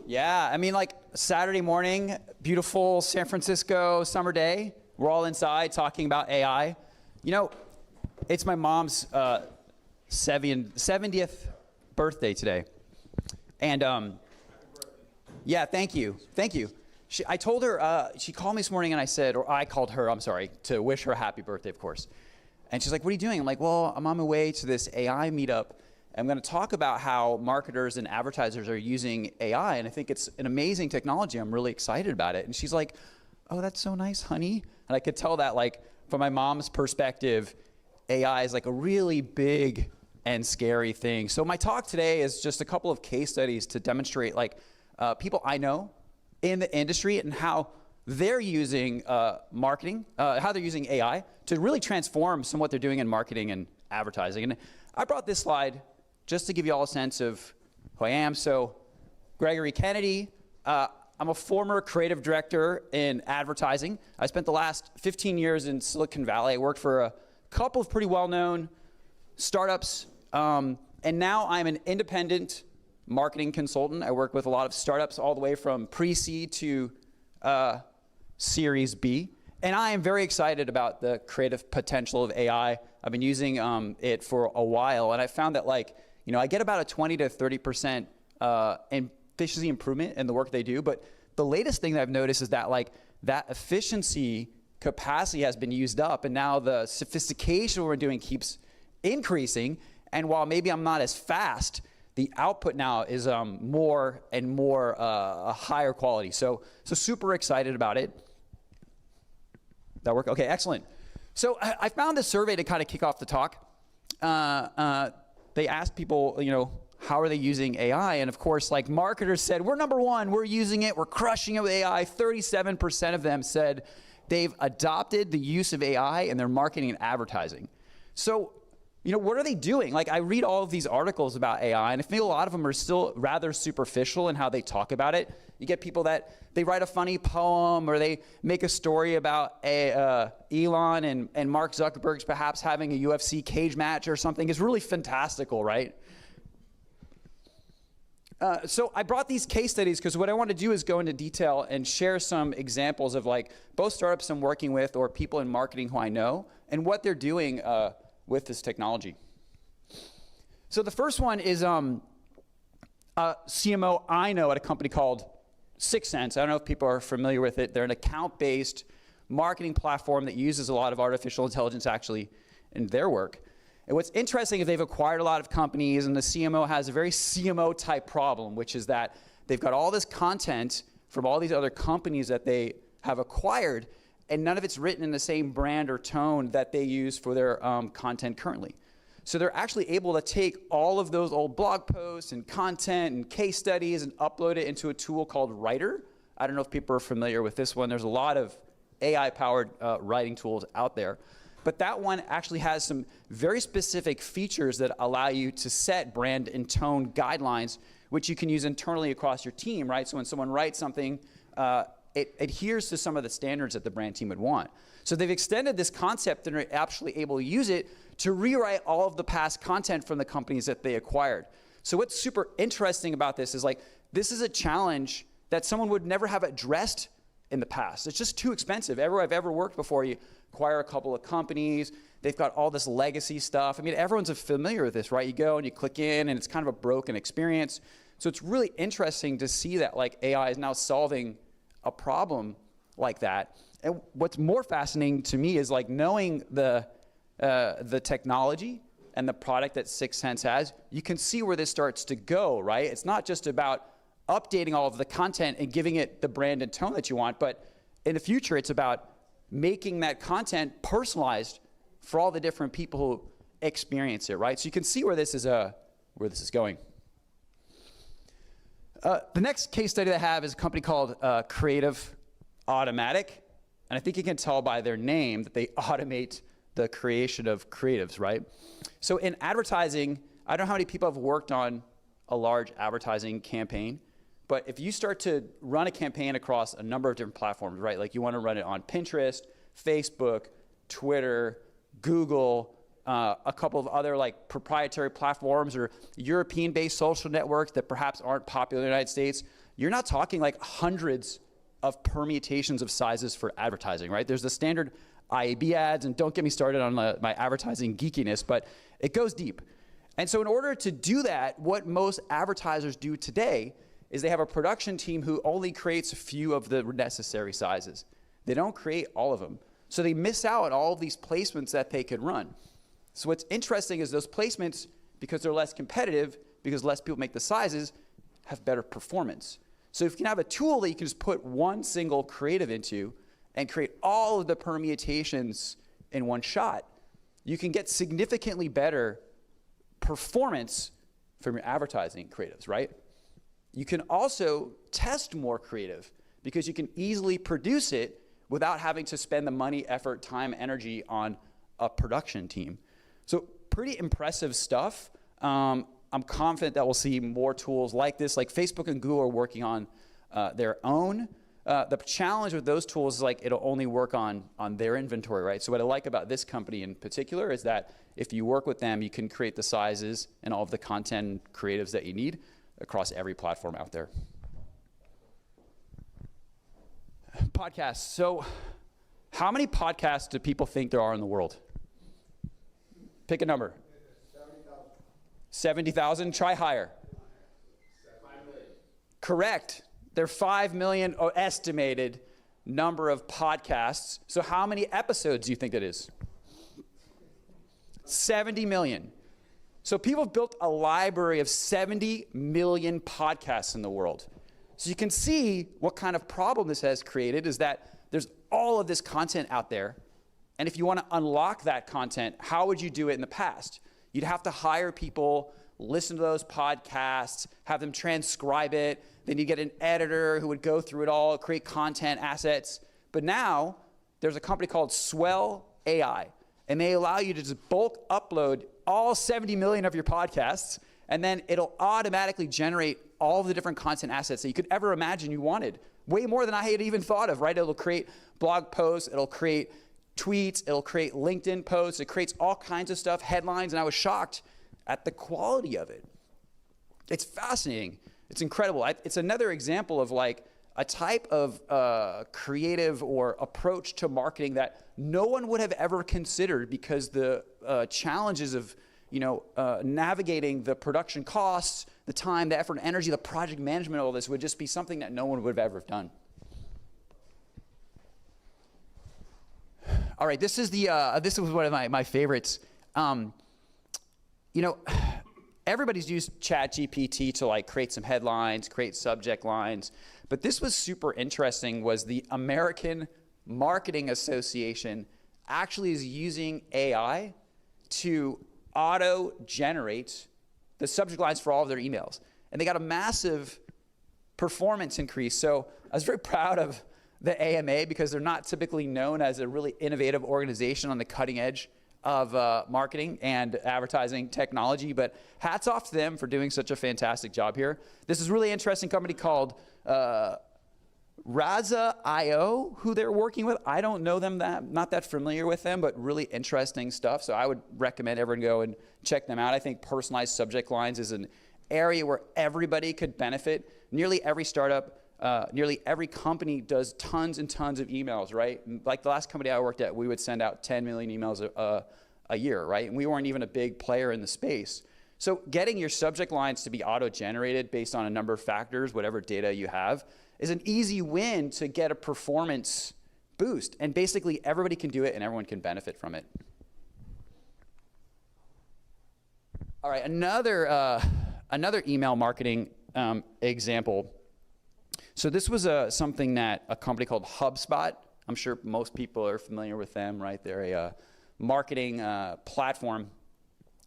Yeah, I mean, like Saturday morning, beautiful San Francisco summer day. We're all inside talking about AI. You know, it's my mom's 70th birthday today. And yeah, thank you. Thank you. I told her, she called me this morning and I said, or I called her, I'm sorry, to wish her a happy birthday, of course. And she's like, what are you doing? I'm like, well, I'm on my way to this AI meetup. I'm going to talk about how marketers and advertisers are using AI, and I think it's an amazing technology. I'm really excited about it. And she's like, oh, that's so nice, honey. And I could tell that, like, from my mom's perspective, AI is like a really big and scary thing. So my talk today is just a couple of case studies to demonstrate, like, people I know in the industry and how they're using marketing, how they're using AI to really transform some of what they're doing in marketing and advertising. And I brought this slide just to give you all a sense of who I am. So, Gregory Kennedy, I'm a former creative director in advertising. I spent the last 15 years in Silicon Valley. I worked for a couple of pretty well-known startups, and now I'm an independent marketing consultant. I work with a lot of startups all the way from pre-seed to Series B. And I am very excited about the creative potential of AI. I've been using it for a while, and I found that, like, you know, I get about a 20 to 30% efficiency improvement in the work they do. But the latest thing that I've noticed is that, like, that efficiency capacity has been used up, and now the sophistication we're doing keeps increasing. And while maybe I'm not as fast, the output now is more and more a higher quality. So super excited about it. That work? Okay, excellent. So I found this survey to kind of kick off the talk. They asked people, you know, how are they using AI? And of course, like, marketers said, we're number one, we're using it, we're crushing it with AI. 37% of them said they've adopted the use of AI in their marketing and advertising. So, you know, what are they doing? Like, I read all of these articles about AI, and I feel a lot of them are still rather superficial in how they talk about it. You get people that they write a funny poem, or they make a story about Elon and Mark Zuckerberg's perhaps having a UFC cage match or something. It's really fantastical, right? So I brought these case studies because what I want to do is go into detail and share some examples of, like, both startups I'm working with or people in marketing who I know and what they're doing with this technology. So the first one is a CMO I know at a company called 6 Sense. I don't know if people are familiar with it. They're an account-based marketing platform that uses a lot of artificial intelligence actually in their work. And what's interesting is they've acquired a lot of companies, and the CMO has a very CMO-type problem, which is that they've got all this content from all these other companies that they have acquired, and none of it's written in the same brand or tone that they use for their content currently. So they're actually able to take all of those old blog posts and content and case studies and upload it into a tool called Writer. I don't know if people are familiar with this one. There's a lot of AI-powered writing tools out there. But that one actually has some very specific features that allow you to set brand and tone guidelines, which you can use internally across your team, right? So when someone writes something, it adheres to some of the standards that the brand team would want. So they've extended this concept and are actually able to use it to rewrite all of the past content from the companies that they acquired. So what's super interesting about this is, like, this is a challenge that someone would never have addressed in the past. It's just too expensive. Everywhere I've ever worked before, you acquire a couple of companies, they've got all this legacy stuff. I mean, everyone's familiar with this, right? You go and you click in, and it's kind of a broken experience. So it's really interesting to see that, like, AI is now solving a problem like that. And what's more fascinating to me is, like, knowing the technology and the product that 6 Sense has, you can see where this starts to go, right? It's not just about updating all of the content and giving it the brand and tone that you want, but in the future, it's about making that content personalized for all the different people who experience it, right? So you can see where this is going. The next case study that I have is a company called Creative Automatic, and I think you can tell by their name that they automate the creation of creatives, right? So in advertising, I don't know how many people have worked on a large advertising campaign, but if you start to run a campaign across a number of different platforms, right? Like, you want to run it on Pinterest, Facebook, Twitter, Google, a couple of other, like, proprietary platforms or European-based social networks that perhaps aren't popular in the United States, you're not talking like hundreds of permutations of sizes for advertising, right? There's the standard IAB ads, and don't get me started on my advertising geekiness, but it goes deep. And so in order to do that, what most advertisers do today is they have a production team who only creates a few of the necessary sizes. They don't create all of them. So they miss out on all of these placements that they could run. So what's interesting is those placements, because they're less competitive, because less people make the sizes, have better performance. So if you can have a tool that you can just put one single creative into and create all of the permutations in one shot, you can get significantly better performance from your advertising creatives, right? You can also test more creative because you can easily produce it without having to spend the money, effort, time, energy on a production team. So pretty impressive stuff. I'm confident that we'll see more tools like this. Like Facebook and Google are working on their own. The challenge with those tools is like it'll only work on their inventory, right? So what I like about this company in particular is that if you work with them, you can create the sizes and all of the content creatives that you need across every platform out there. Podcasts. So how many podcasts do people think there are in the world? Pick a number. 70,000. Try higher. 5 million. Correct. There are 5 million estimated number of podcasts. So how many episodes do you think that is? 70 million. So people have built a library of 70 million podcasts in the world. So you can see what kind of problem this has created is that there's all of this content out there. And if you want to unlock that content, how would you do it in the past? You'd have to hire people, listen to those podcasts, have them transcribe it. Then you get an editor who would go through it all, create content assets. But now there's a company called Swell AI, and they allow you to just bulk upload all 70 million of your podcasts, and then it'll automatically generate all of the different content assets that you could ever imagine you wanted. Way more than I had even thought of, right? It'll create blog posts, it'll create tweets, it'll create LinkedIn posts, it creates all kinds of stuff, headlines, and I was shocked at the quality of it. It's fascinating. It's incredible. It's another example of like a type of creative or approach to marketing that no one would have ever considered because the challenges of navigating the production costs, the time, the effort, and energy, the project management, all this would just be something that no one would have ever done. All right, this is one of my favorites. Everybody's used ChatGPT to like create some headlines, create subject lines, but this was super interesting. Was the American Marketing Association actually is using AI to auto-generate the subject lines for all of their emails, and they got a massive performance increase. So I was very proud of the AMA because they're not typically known as a really innovative organization on the cutting edge of marketing and advertising technology, but hats off to them for doing such a fantastic job here. This is a really interesting company called Raza.io, who they're working with. I don't know them, not that familiar with them, but really interesting stuff. So I would recommend everyone go and check them out. I think personalized subject lines is an area where everybody could benefit. Nearly every startup, nearly every company does tons and tons of emails, right? Like the last company I worked at, we would send out 10 million emails a year, right? And we weren't even a big player in the space. So getting your subject lines to be auto-generated based on a number of factors, whatever data you have, is an easy win to get a performance boost. And basically everybody can do it and everyone can benefit from it. All right, another email marketing example. So this was something that a company called HubSpot, I'm sure most people are familiar with them, right? They're a marketing platform.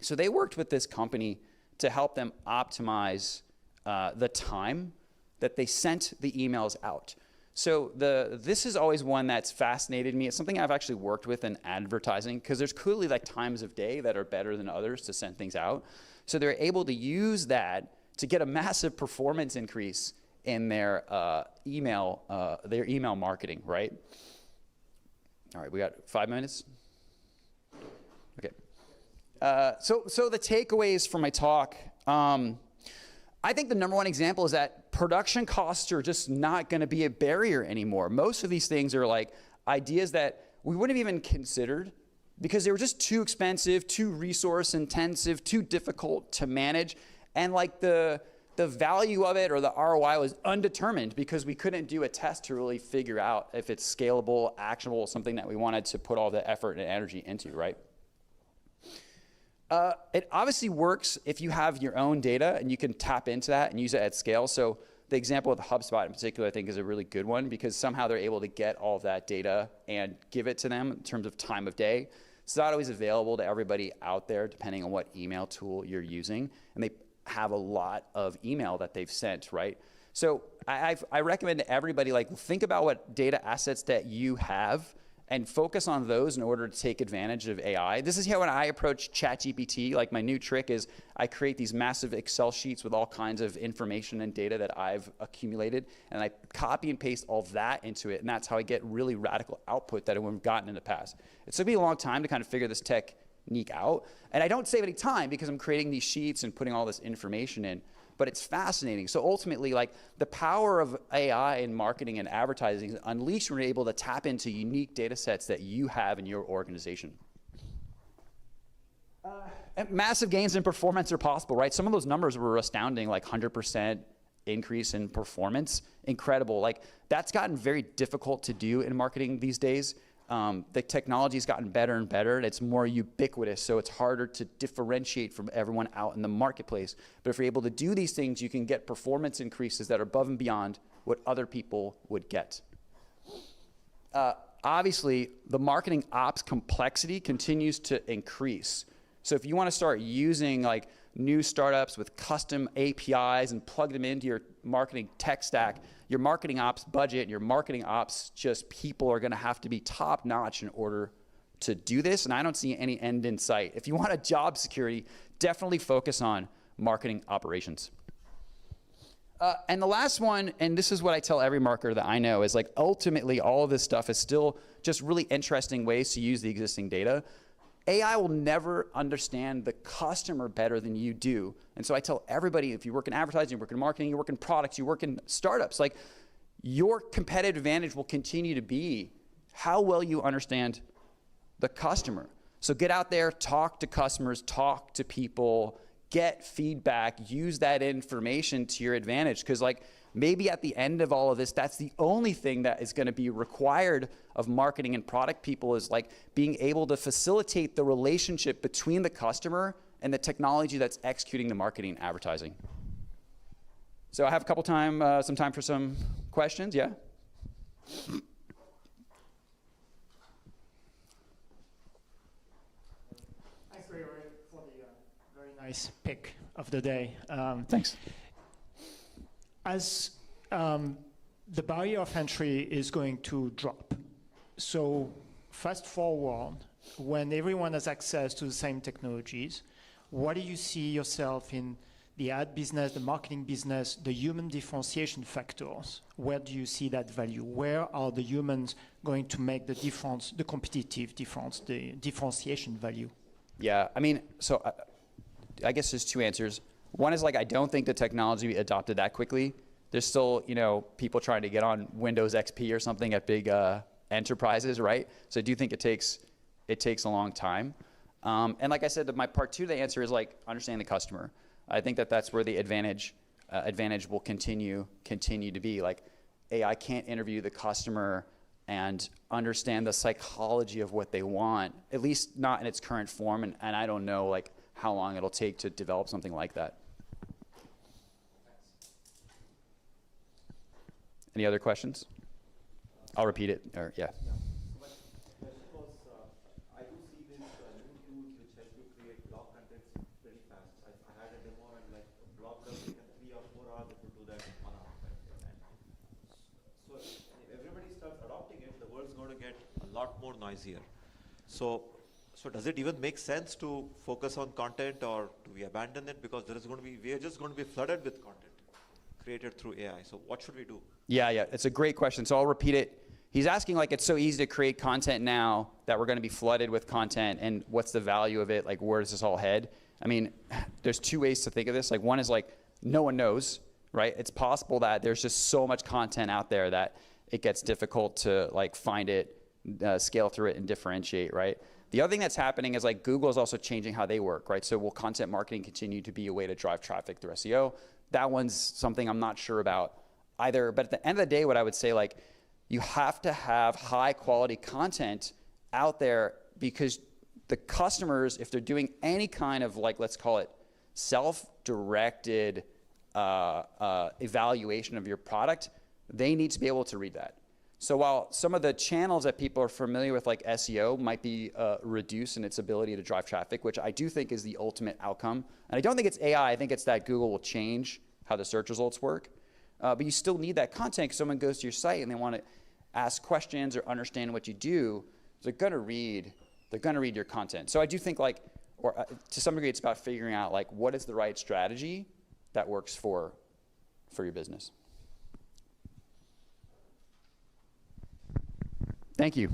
So they worked with this company to help them optimize the time that they sent the emails out. So this is always one that's fascinated me. It's something I've actually worked with in advertising because there's clearly like times of day that are better than others to send things out. So they're able to use that to get a massive performance increase in their email marketing, right? All right, we got 5 minutes. Okay. So the takeaways from my talk. I think the number one example is that production costs are just not going to be a barrier anymore. Most of these things are like ideas that we wouldn't have even considered because they were just too expensive, too resource intensive, too difficult to manage. And like the value of it or the ROI was undetermined because we couldn't do a test to really figure out if it's scalable, actionable, something that we wanted to put all the effort and energy into, right? It obviously works if you have your own data and you can tap into that and use it at scale. So the example of the HubSpot in particular, I think, is a really good one because somehow they're able to get all of that data and give it to them in terms of time of day. It's not always available to everybody out there, depending on what email tool you're using. And they have a lot of email that they've sent, right? So I recommend to everybody, like, think about what data assets that you have and focus on those in order to take advantage of AI. This is how when I approach ChatGPT, like my new trick is I create these massive Excel sheets with all kinds of information and data that I've accumulated, and I copy and paste all that into it, and that's how I get really radical output that I wouldn't have gotten in the past. It took me a long time to kind of figure this technique out, and I don't save any time because I'm creating these sheets and putting all this information in, but it's fascinating. So ultimately, like, the power of AI in marketing and advertising is unleashed when you're able to tap into unique data sets that you have in your organization. And massive gains in performance are possible, right? Some of those numbers were astounding, like 100% increase in performance. Incredible. Like, that's gotten very difficult to do in marketing these days. The technology's gotten better and better, and it's more ubiquitous, so it's harder to differentiate from everyone out in the marketplace. But if you're able to do these things, you can get performance increases that are above and beyond what other people would get. Obviously, the marketing ops complexity continues to increase. So if you want to start using like new startups with custom APIs and plug them into your marketing tech stack, your marketing ops budget and your marketing ops just people are going to have to be top notch in order to do this. And I don't see any end in sight. If you want a job security, definitely focus on marketing operations. And the last one, and this is what I tell every marketer that I know, is like ultimately all of this stuff is still just really interesting ways to use the existing data. AI will never understand the customer better than you do. And so I tell everybody, if you work in advertising, you work in marketing, you work in products, you work in startups, like, your competitive advantage will continue to be how well you understand the customer. So get out there, talk to customers, talk to people, get feedback, use that information to your advantage. Because like, maybe at the end of all of this, that's the only thing that is going to be required of marketing and product people, is like being able to facilitate the relationship between the customer and the technology that's executing the marketing and advertising. So I have a couple some time for some questions. Yeah? Thanks, Gregory, for the very nice pick of the day. Thanks. As the barrier of entry is going to drop, so fast forward, when everyone has access to the same technologies, what do you see yourself in the ad business, the marketing business, the human differentiation factors? Where do you see that value? Where are the humans going to make the difference, the competitive difference, the differentiation value? Yeah, I mean, so I guess there's two answers. One is like, I don't think the technology adopted that quickly. There's still, people trying to get on Windows XP or something at big enterprises, right? So I do think it takes a long time. And like I said, my part two of the answer is like understanding the customer. I think that's where the advantage will continue to be. Like, AI can't interview the customer and understand the psychology of what they want, at least not in its current form. And I don't know like how long it'll take to develop something like that. Any other questions? I'll repeat it. Or yeah. I do see these new tools which help you create blog contents pretty fast. I had a demo and like a blog does take 3 or 4 hours, it will do that in 1 hour. So if everybody starts adopting it, the world's going to get a lot more noisier. So does it even make sense to focus on content, or do we abandon it? Because we are just going to be flooded with content created through AI. So what should we do? Yeah, it's a great question. So I'll repeat it. He's asking, like, it's so easy to create content now that we're going to be flooded with content, and what's the value of it? Like, where does this all head? I mean, there's two ways to think of this. Like, one is like, no one knows, right? It's possible that there's just so much content out there that it gets difficult to like find it, scale through it, and differentiate, right? The other thing that's happening is like Google is also changing how they work, right? So will content marketing continue to be a way to drive traffic through SEO? That one's something I'm not sure about either. But at the end of the day, what I would say, like, you have to have high quality content out there, because the customers, if they're doing any kind of like, let's call it self-directed evaluation of your product, they need to be able to read that. So while some of the channels that people are familiar with, like SEO, might be reduced in its ability to drive traffic, which I do think is the ultimate outcome. And I don't think it's AI, I think it's that Google will change how the search results work. But you still need that content, because someone goes to your site and they want to ask questions or understand what you do. They're gonna read your content. So I do think, like, or to some degree, it's about figuring out like what is the right strategy that works for your business. Thank you.